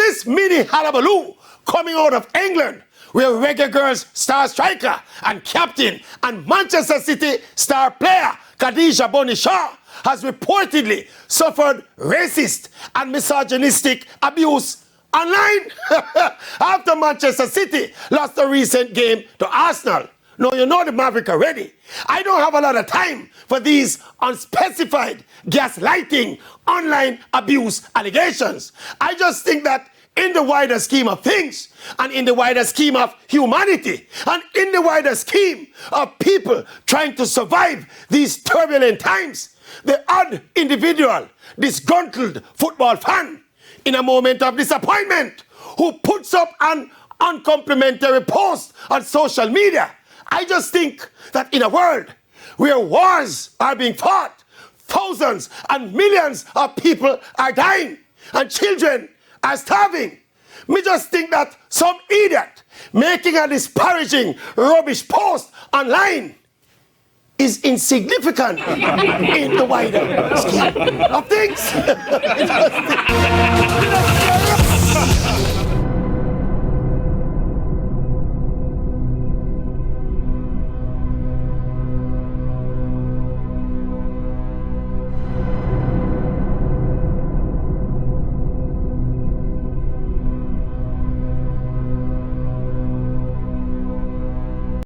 this mini hullabaloo coming out of England, where reggae girls star striker and captain and Manchester City star player khadija'Bunny has reportedly suffered racist and misogynistic abuse online after Manchester City lost a recent game to Arsenal. Now, you know the Maverick already. I don't have a lot of time for these unspecified gaslighting online abuse allegations. I just think that in the wider scheme of things, and in the wider scheme of humanity, and in the wider scheme of people trying to survive these turbulent times, the odd individual, disgruntled football fan, in a moment of disappointment, who puts up an uncomplimentary post on social media, I just think that in a world where wars are being fought, thousands and millions of people are dying, and children are starving, me just think that some idiot making a disparaging rubbish post online is insignificant in the wider scheme of things.